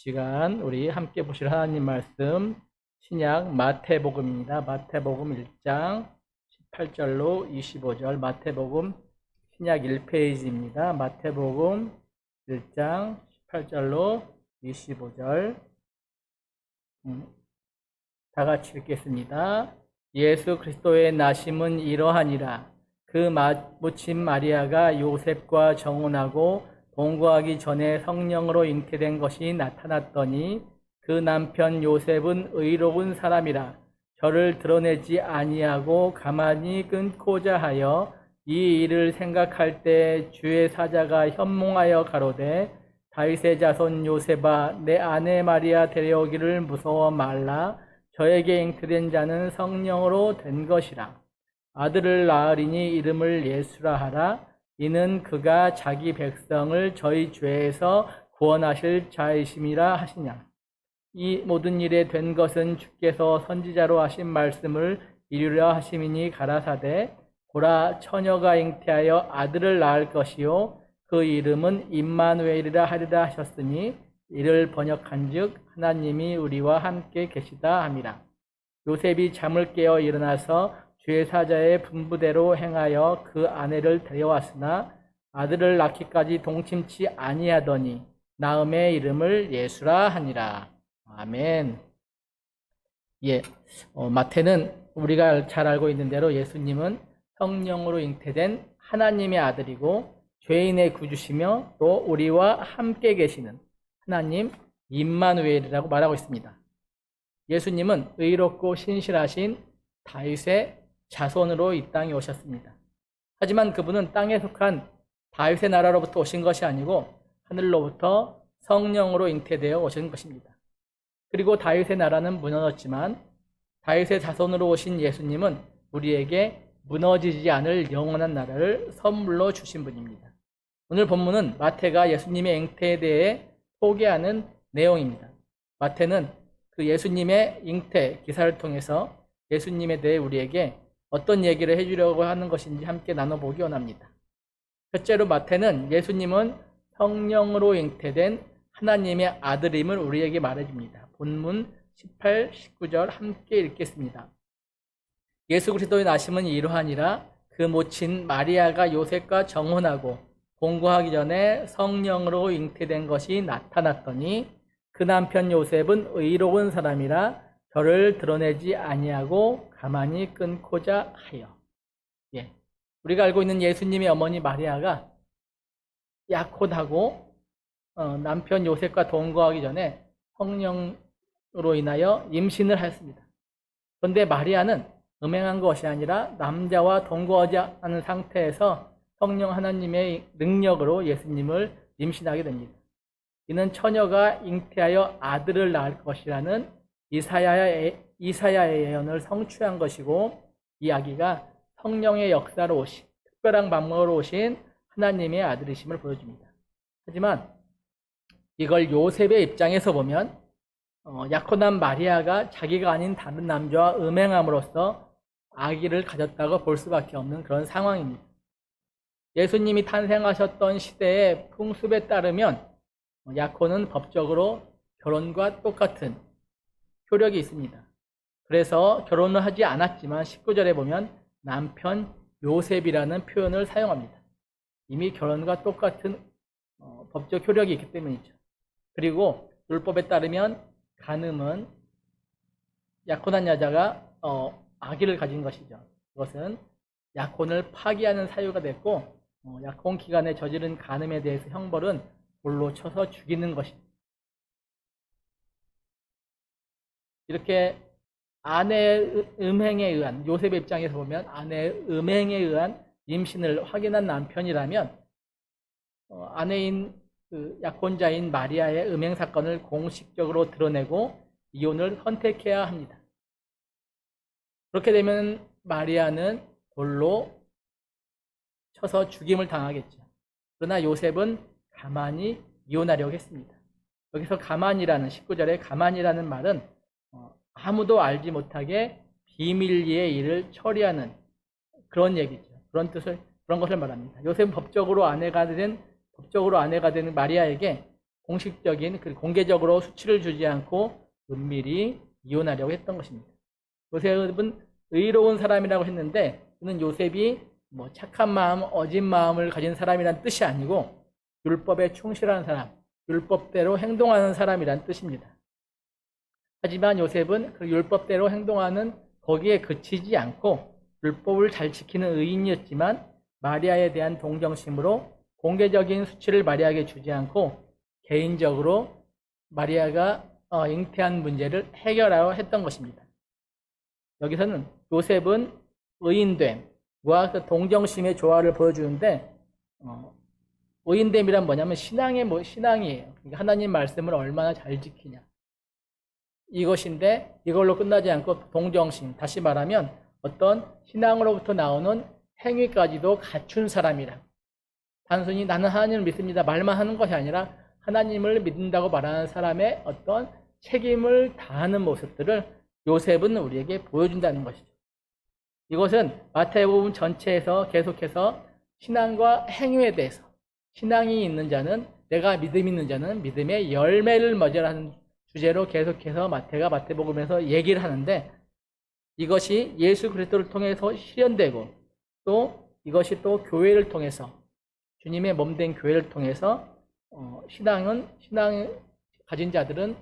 시간 우리 함께 보실 하나님 말씀 신약 마태복음입니다. 마태복음 1장 18절로 25절 마태복음 신약 1페이지입니다. 마태복음 1장 18절로 25절 다 같이 읽겠습니다. 예수 그리스도의 나심은 이러하니라. 그 모친 마리아가 요셉과 정혼하고 동거하기 전에 성령으로 잉태된 것이 나타났더니 그 남편 요셉은 의로운 사람이라 저를 드러내지 아니하고 가만히 끊고자 하여 이 일을 생각할 때 주의 사자가 현몽하여 가로되 다윗의 자손 요셉아 내 아내 마리아 데려오기를 무서워 말라. 저에게 잉태된 자는 성령으로 된 것이라. 아들을 낳으리니 이름을 예수라 하라. 이는 그가 자기 백성을 저희 죄에서 구원하실 자이심이라 하시냐. 이 모든 일에 된 것은 주께서 선지자로 하신 말씀을 이루려 하심이니 가라사대 보라 처녀가 잉태하여 아들을 낳을 것이요 그 이름은 임마누엘이라 하리라 하셨으니 이를 번역한즉 하나님이 우리와 함께 계시다 함이라. 요셉이 잠을 깨어 일어나서 주의 사자의 분부대로 행하여 그 아내를 데려왔으나 아들을 낳기까지 동침치 아니하더니 나음의 이름을 예수라 하니라. 아멘. 마태는 우리가 잘 알고 있는 대로 예수님은 성령으로 잉태된 하나님의 아들이고 죄인의 구주시며 또 우리와 함께 계시는 하나님 임마누엘이라고 말하고 있습니다. 예수님은 의롭고 신실하신 다윗의 자손으로 이 땅에 오셨습니다. 하지만 그분은 땅에 속한 다윗의 나라로부터 오신 것이 아니고 하늘로부터 성령으로 잉태되어 오신 것입니다. 그리고 다윗의 나라는 무너졌지만 다윗의 자손으로 오신 예수님은 우리에게 무너지지 않을 영원한 나라를 선물로 주신 분입니다. 오늘 본문은 마태가 예수님의 잉태에 대해 소개하는 내용입니다. 마태는 그 예수님의 잉태 기사를 통해서 예수님에 대해 우리에게 어떤 얘기를 해주려고 하는 것인지 함께 나눠보기 원합니다. 첫째로 마태는 예수님은 성령으로 잉태된 하나님의 아들임을 우리에게 말해줍니다. 본문 18, 19절 함께 읽겠습니다. 예수 그리스도의 나심은 이러하니라. 그 모친 마리아가 요셉과 정혼하고 동거하기 전에 성령으로 잉태된 것이 나타났더니 그 남편 요셉은 의로운 사람이라 저를 드러내지 아니하고 가만히 끊고자 하여. 우리가 알고 있는 예수님의 어머니 마리아가 약혼하고 남편 요셉과 동거하기 전에 성령으로 인하여 임신을 하였습니다. 그런데 마리아는 음행한 것이 아니라 남자와 동거하지 않은 상태에서 성령 하나님의 능력으로 예수님을 임신하게 됩니다. 이는 처녀가 잉태하여 아들을 낳을 것이라는 이사야의 예언을 성취한 것이고 이 아기가 성령의 역사로 오신 특별한 방법으로 오신 하나님의 아들이심을 보여줍니다. 하지만 이걸 요셉의 입장에서 보면 약혼한 마리아가 자기가 아닌 다른 남자와 음행함으로써 아기를 가졌다고 볼 수밖에 없는 그런 상황입니다. 예수님이 탄생하셨던 시대의 풍습에 따르면 약혼은 법적으로 결혼과 똑같은 효력이 있습니다. 그래서 결혼을 하지 않았지만 19절에 보면 남편 요셉이라는 표현을 사용합니다. 이미 결혼과 똑같은 법적 효력이 있기 때문이죠. 그리고 율법에 따르면 간음은 약혼한 여자가 아기를 가진 것이죠. 그것은 약혼을 파기하는 사유가 됐고 약혼 기간에 저지른 간음에 대해서 형벌은 돌로 쳐서 죽이는 것입니다. 이렇게 아내의 음행에 의한, 요셉의 입장에서 보면 아내의 음행에 의한 임신을 확인한 남편이라면 아내인 그 약혼자인 마리아의 음행 사건을 공식적으로 드러내고 이혼을 선택해야 합니다. 그렇게 되면 마리아는 돌로 쳐서 죽임을 당하겠죠. 그러나 요셉은 가만히 이혼하려고 했습니다. 여기서 가만이라는 19절에 가만이라는 말은 아무도 알지 못하게 비밀리에 일을 처리하는 그런 얘기죠. 그런 것을 말합니다. 요셉은 법적으로 아내가 된 마리아에게 공식적인, 공개적으로 수치를 주지 않고 은밀히 이혼하려고 했던 것입니다. 요셉은 의로운 사람이라고 했는데, 그는 요셉이 뭐 착한 마음, 어진 마음을 가진 사람이란 뜻이 아니고 율법에 충실한 사람, 율법대로 행동하는 사람이란 뜻입니다. 하지만 요셉은 그 율법대로 행동하는 거기에 그치지 않고 율법을 잘 지키는 의인이었지만 마리아에 대한 동정심으로 공개적인 수치를 마리아에게 주지 않고 개인적으로 마리아가 잉태한 문제를 해결하려 했던 것입니다. 여기서는 요셉은 의인됨과 그 동정심의 조화를 보여주는데, 의인됨이란 뭐냐면 신앙이에요. 그러니까 하나님 말씀을 얼마나 잘 지키냐. 이것인데 이걸로 끝나지 않고 동정심, 다시 말하면 어떤 신앙으로부터 나오는 행위까지도 갖춘 사람이라. 단순히 나는 하나님을 믿습니다 말만 하는 것이 아니라 하나님을 믿는다고 말하는 사람의 어떤 책임을 다하는 모습들을 요셉은 우리에게 보여준다는 것이죠. 이것은 마태복음 전체에서 계속해서 신앙과 행위에 대해서, 신앙이 있는 자는, 내가 믿음 있는 자는 믿음의 열매를 맺으라는 주제로 계속해서 마태가 마태복음에서 얘기를 하는데, 이것이 예수 그리스도를 통해서 실현되고 또 이것이 또 교회를 통해서, 주님의 몸된 교회를 통해서 신앙을 가진 자들은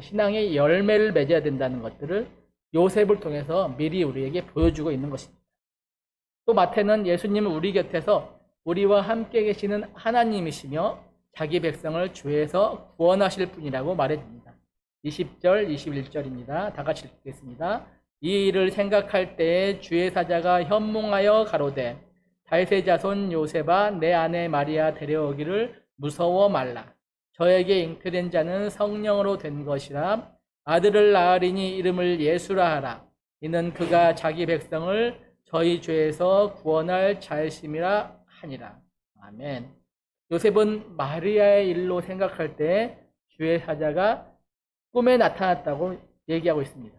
신앙의 열매를 맺어야 된다는 것들을 요셉을 통해서 미리 우리에게 보여주고 있는 것입니다. 또 마태는 예수님은 우리 곁에서 우리와 함께 계시는 하나님이시며 자기 백성을 죄에서 구원하실 분이라고 말해줍니다. 20절, 21절입니다. 다 같이 읽겠습니다. 이 일을 생각할 때에 주의 사자가 현몽하여 가로되 다윗의 자손 요셉아 내 아내 마리아 데려오기를 무서워 말라. 저에게 잉태된 자는 성령으로 된 것이라. 아들을 낳으리니 이름을 예수라 하라. 이는 그가 자기 백성을 저희 죄에서 구원할 자이심이라 하니라. 아멘. 요셉은 마리아의 일로 생각할 때 주의 사자가 꿈에 나타났다고 얘기하고 있습니다.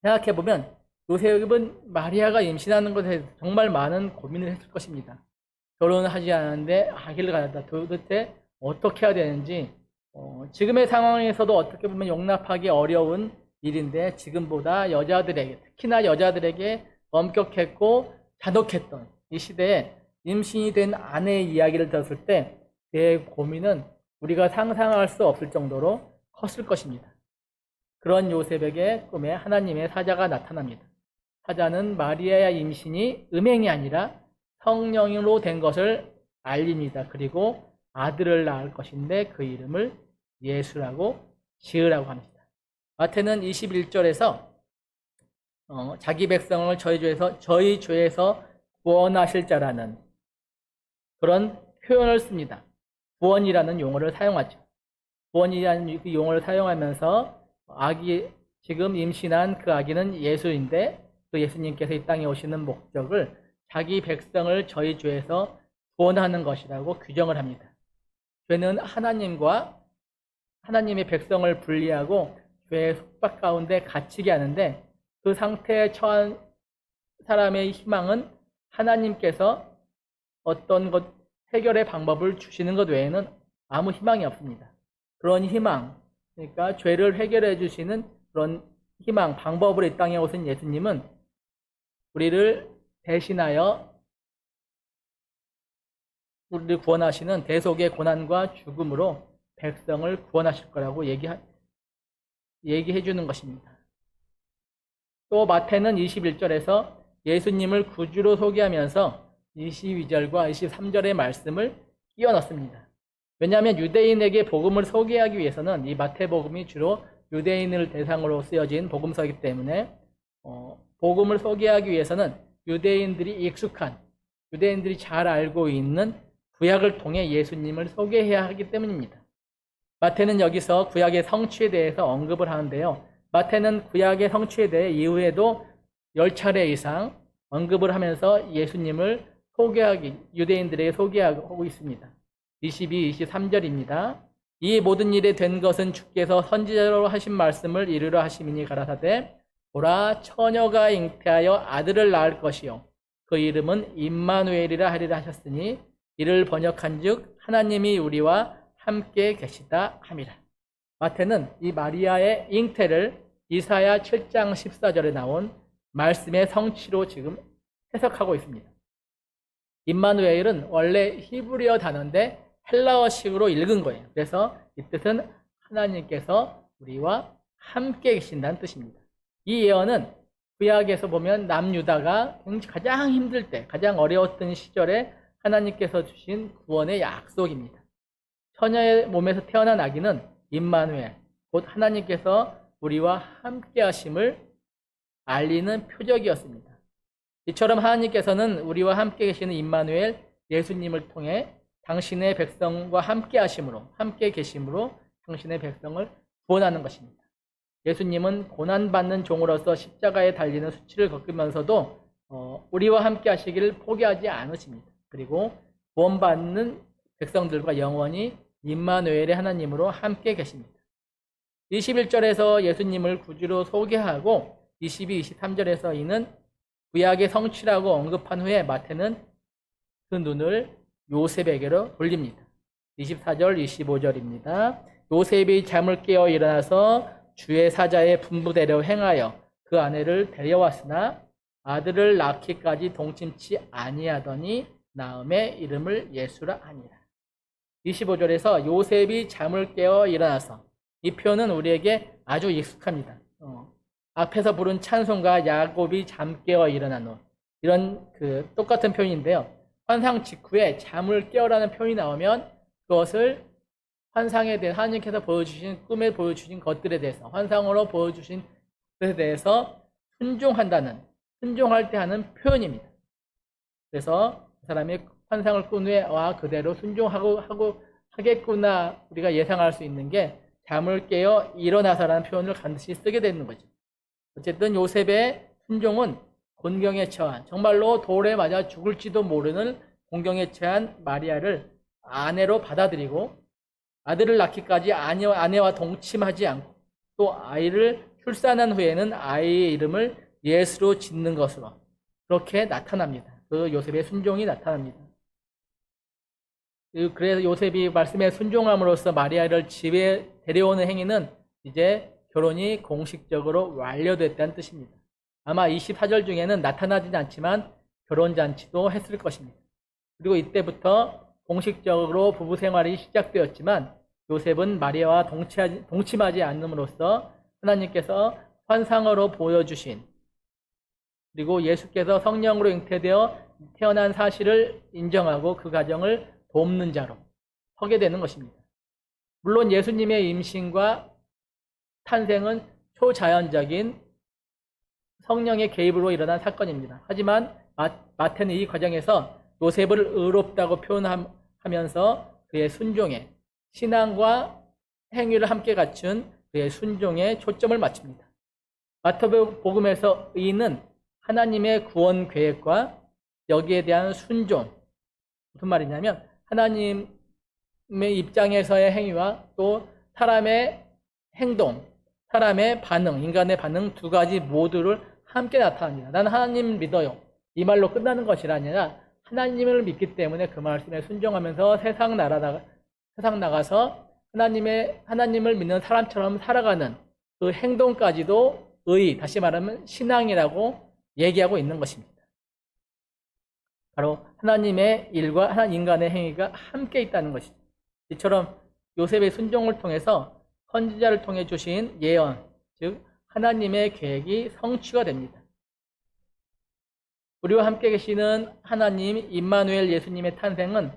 생각해보면 요셉은 마리아가 임신하는 것에 대해서 정말 많은 고민을 했을 것입니다. 결혼을 하지 않았는데 아기를 가졌다. 도대체 어떻게 해야 되는지, 지금의 상황에서도 어떻게 보면 용납하기 어려운 일인데 지금보다 여자들에게, 특히나 여자들에게 엄격했고 잔혹했던 이 시대에 임신이 된 아내의 이야기를 들었을 때 그의 고민은 우리가 상상할 수 없을 정도로 컸을 것입니다. 그런 요셉에게 꿈에 하나님의 사자가 나타납니다. 사자는 마리아의 임신이 음행이 아니라 성령으로 된 것을 알립니다. 그리고 아들을 낳을 것인데 그 이름을 예수라고 지으라고 합니다. 마태는 21절에서 자기 백성을 저희 죄에서 구원하실 자라는 그런 표현을 씁니다. 구원이라는 용어를 사용하죠. 구원이라는 그 용어를 사용하면서 지금 임신한 그 아기는 예수인데 그 예수님께서 이 땅에 오시는 목적을 자기 백성을 저희 죄에서 구원하는 것이라고 규정을 합니다. 죄는 하나님과 하나님의 백성을 분리하고 죄의 속박 가운데 갇히게 하는데, 그 상태에 처한 사람의 희망은 하나님께서 어떤 것 해결의 방법을 주시는 것 외에는 아무 희망이 없습니다. 그런 희망, 그러니까 죄를 해결해 주시는 그런 희망, 방법으로 이 땅에 오신 예수님은 우리를 대신하여 우리를 구원하시는 대속의 고난과 죽음으로 백성을 구원하실 거라고 얘기해 주는 것입니다. 또 마태는 21절에서 예수님을 구주로 소개하면서 22절과 23절의 말씀을 끼워 넣습니다. 왜냐하면 유대인에게 복음을 소개하기 위해서는 이 마태복음이 주로 유대인을 대상으로 쓰여진 복음서이기 때문에 복음을 소개하기 위해서는 유대인들이 익숙한, 유대인들이 잘 알고 있는 구약을 통해 예수님을 소개해야 하기 때문입니다. 마태는 여기서 구약의 성취에 대해서 언급을 하는데요. 마태는 구약의 성취에 대해 이후에도 10차례 이상 언급을 하면서 예수님을 유대인들에게 소개하고 있습니다. 22, 23절입니다. 이 모든 일에 된 것은 주께서 선지자로 하신 말씀을 이루려 하심이니 가라사대 보라 처녀가 잉태하여 아들을 낳을 것이요 그 이름은 임마누엘이라 하리라 하셨으니 이를 번역한즉 하나님이 우리와 함께 계시다 함이라. 마태는 이 마리아의 잉태를 이사야 7장 14절에 나온 말씀의 성취로 지금 해석하고 있습니다. 임마누엘은 원래 히브리어 단어인데 헬라어식으로 읽은 거예요. 그래서 이 뜻은 하나님께서 우리와 함께 계신다는 뜻입니다. 이 예언은 구약에서 보면 남유다가 가장 힘들 때, 가장 어려웠던 시절에 하나님께서 주신 구원의 약속입니다. 처녀의 몸에서 태어난 아기는 임마누엘, 곧 하나님께서 우리와 함께 하심을 알리는 표적이었습니다. 이처럼 하나님께서는 우리와 함께 계시는 임마누엘 예수님을 통해 당신의 백성과 함께 하심으로, 함께 계심으로 당신의 백성을 구원하는 것입니다. 예수님은 고난받는 종으로서 십자가에 달리는 수치를 겪으면서도 우리와 함께 하시기를 포기하지 않으십니다. 그리고 구원받는 백성들과 영원히 임마누엘의 하나님으로 함께 계십니다. 21절에서 예수님을 구주로 소개하고 22, 23절에서 이는 구약의 성취라고 언급한 후에 마태는 그 눈을 요셉에게로 돌립니다. 24절, 25절입니다. 요셉이 잠을 깨어 일어나서 주의 사자의 분부대로 행하여 그 아내를 데려왔으나 아들을 낳기까지 동침치 아니하더니 나음의 이름을 예수라 하니라. 25절에서 요셉이 잠을 깨어 일어나서, 이 표현은 우리에게 아주 익숙합니다. 앞에서 부른 찬송가 야곱이 잠 깨어 일어난 후, 이런 똑같은 표현인데요. 환상 직후에 잠을 깨어라는 표현이 나오면 그것을 환상에 대해 하나님께서 보여주신, 꿈에 보여주신 것들에 대해서, 환상으로 보여주신 것에 대해서 순종할 때 하는 표현입니다. 그래서 그 사람이 환상을 꾼 후에 그대로 하겠구나 우리가 예상할 수 있는 게 잠을 깨어 일어나서라는 표현을 반드시 쓰게 되는 거죠. 어쨌든 요셉의 순종은 곤경에 처한, 정말로 돌에 맞아 죽을지도 모르는 곤경에 처한 마리아를 아내로 받아들이고 아들을 낳기까지 아내와 동침하지 않고 또 아이를 출산한 후에는 아이의 이름을 예수로 짓는 것으로 그렇게 나타납니다. 그 요셉의 순종이 나타납니다. 그래서 요셉이 말씀에 순종함으로써 마리아를 집에 데려오는 행위는 이제 결혼이 공식적으로 완료됐다는 뜻입니다. 아마 24절 중에는 나타나지는 않지만 결혼잔치도 했을 것입니다. 그리고 이때부터 공식적으로 부부 생활이 시작되었지만 요셉은 마리아와 동침하지 않음으로써 하나님께서 환상으로 보여주신, 그리고 예수께서 성령으로 잉태되어 태어난 사실을 인정하고 그 가정을 돕는 자로 서게 되는 것입니다. 물론 예수님의 임신과 탄생은 초자연적인 성령의 개입으로 일어난 사건입니다. 하지만 마태는 이 과정에서 요셉을 의롭다고 표현하면서 그의 순종에, 신앙과 행위를 함께 갖춘 그의 순종에 초점을 맞춥니다. 마태복음에서 의인은 하나님의 구원 계획과 여기에 대한 순종, 무슨 말이냐면 하나님의 입장에서의 행위와 또 사람의 행동, 사람의 반응, 인간의 반응 두 가지 모두를 함께 나타납니다. 나는 하나님을 믿어요. 이 말로 끝나는 것이 아니라 하나님을 믿기 때문에 그 말씀에 순종하면서 세상 나가서 하나님을 믿는 사람처럼 살아가는 그 행동까지도 다시 말하면 신앙이라고 얘기하고 있는 것입니다. 바로 하나님의 일과 인간의 행위가 함께 있다는 것이죠. 이처럼 요셉의 순종을 통해서 선지자를 통해 주신 예언, 즉 하나님의 계획이 성취가 됩니다. 우리와 함께 계시는 하나님 임마누엘 예수님의 탄생은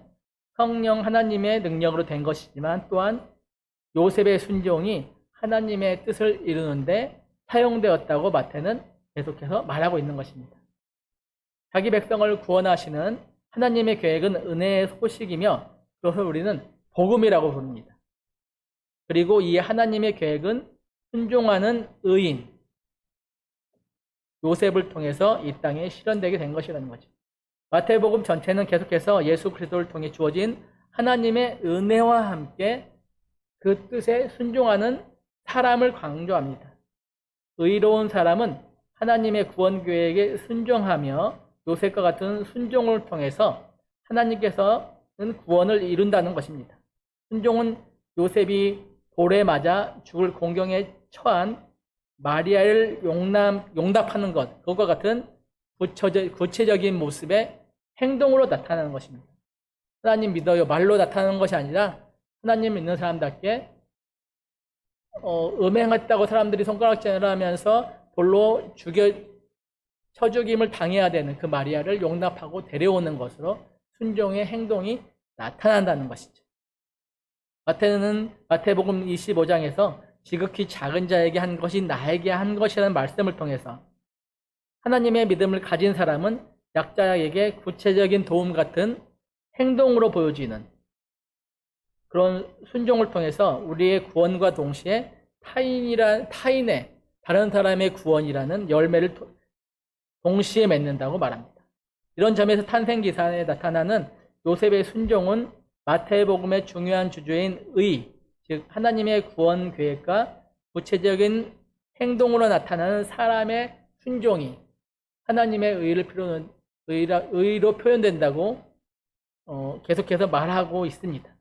성령 하나님의 능력으로 된 것이지만 또한 요셉의 순종이 하나님의 뜻을 이루는데 사용되었다고 마태는 계속해서 말하고 있는 것입니다. 자기 백성을 구원하시는 하나님의 계획은 은혜의 소식이며 그것을 우리는 복음이라고 부릅니다. 그리고 이 하나님의 계획은 순종하는 의인 요셉을 통해서 이 땅에 실현되게 된 것이라는 거죠. 마태복음 전체는 계속해서 예수 그리스도를 통해 주어진 하나님의 은혜와 함께 그 뜻에 순종하는 사람을 강조합니다. 의로운 사람은 하나님의 구원 계획에 순종하며 요셉과 같은 순종을 통해서 하나님께서는 구원을 이룬다는 것입니다. 순종은 요셉이 돌에 맞아 죽을 공경에 처한 마리아를 용납하는 것, 그것과 같은 구체적인 모습의 행동으로 나타나는 것입니다. 하나님 믿어요. 말로 나타나는 것이 아니라 하나님 믿는 사람답게 음행했다고 사람들이 손가락질을 하면서 돌로 쳐 죽임을 당해야 되는 그 마리아를 용납하고 데려오는 것으로 순종의 행동이 나타난다는 것이죠. 마태복음 25장에서 지극히 작은 자에게 한 것이 나에게 한 것이라는 말씀을 통해서 하나님의 믿음을 가진 사람은 약자에게 구체적인 도움 같은 행동으로 보여지는 그런 순종을 통해서 우리의 구원과 동시에 타인의 다른 사람의 구원이라는 열매를 동시에 맺는다고 말합니다. 이런 점에서 탄생기사에 나타나는 요셉의 순종은 마태복음의 중요한 주제인 의, 즉 하나님의 구원 계획과 구체적인 행동으로 나타나는 사람의 순종이 하나님의 의로 표현된다고 계속해서 말하고 있습니다.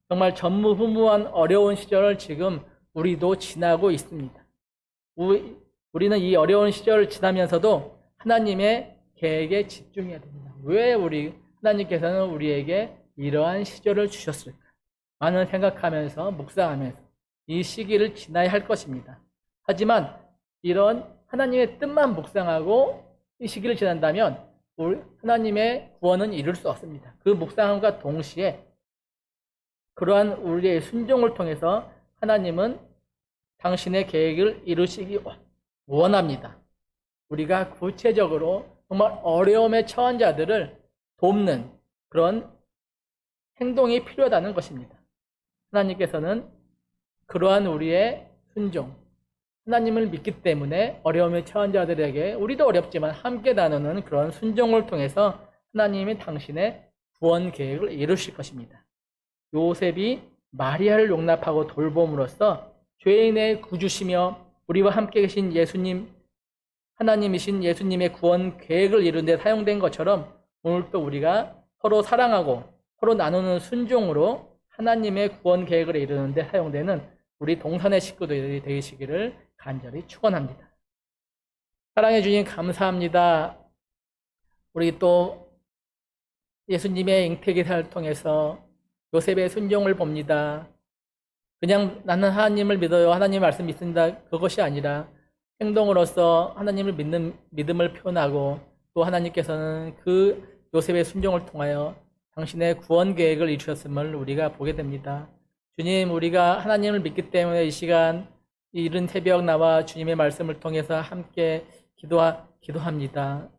정말 전무후무한 어려운 시절을 지금 우리도 지나고 있습니다. 우리는 이 어려운 시절을 지나면서도 하나님의 계획에 집중해야 됩니다. 왜 하나님께서는 우리에게 이러한 시절을 주셨을까? 많은 생각하면서 묵상하면서 이 시기를 지나야 할 것입니다. 하지만 이런 하나님의 뜻만 묵상하고 이 시기를 지난다면 하나님의 구원은 이룰 수 없습니다. 그 묵상함과 동시에 그러한 우리의 순종을 통해서 하나님은 당신의 계획을 이루시기 원합니다. 우리가 구체적으로 정말 어려움에 처한 자들을 돕는 그런 행동이 필요하다는 것입니다. 하나님께서는 그러한 우리의 순종, 하나님을 믿기 때문에 어려움에 처한 자들에게 우리도 어렵지만 함께 나누는 그런 순종을 통해서 하나님이 당신의 구원 계획을 이루실 것입니다. 요셉이 마리아를 용납하고 돌봄으로써 죄인의 구주시며 우리와 함께 계신 예수님, 하나님이신 예수님의 구원 계획을 이루는 데 사용된 것처럼 오늘 또 우리가 서로 사랑하고 서로 나누는 순종으로 하나님의 구원 계획을 이루는 데 사용되는 우리 동산의 식구들이 되시기를 간절히 축원합니다. 사랑해 주님 감사합니다. 우리 또 예수님의 잉태기사를 통해서 요셉의 순종을 봅니다. 그냥 나는 하나님을 믿어요. 하나님 말씀 믿습니다. 그것이 아니라 행동으로서 하나님을 믿는 믿음을 표현하고 또 하나님께서는 그 요셉의 순종을 통하여 당신의 구원 계획을 이루셨음을 우리가 보게 됩니다. 주님, 우리가 하나님을 믿기 때문에 이 시간 이 이른 새벽 나와 주님의 말씀을 통해서 함께 기도합니다.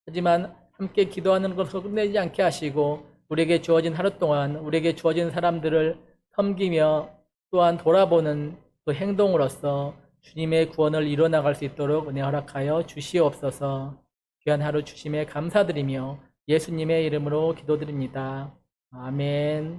하지만 함께 기도하는 것을 끝내지 않게 하시고 우리에게 주어진 하루 동안 우리에게 주어진 사람들을 섬기며 또한 돌아보는 그 행동으로서 주님의 구원을 이뤄나갈 수 있도록 은혜 허락하여 주시옵소서. 귀한 하루 주심에 감사드리며 예수님의 이름으로 기도드립니다. 아멘.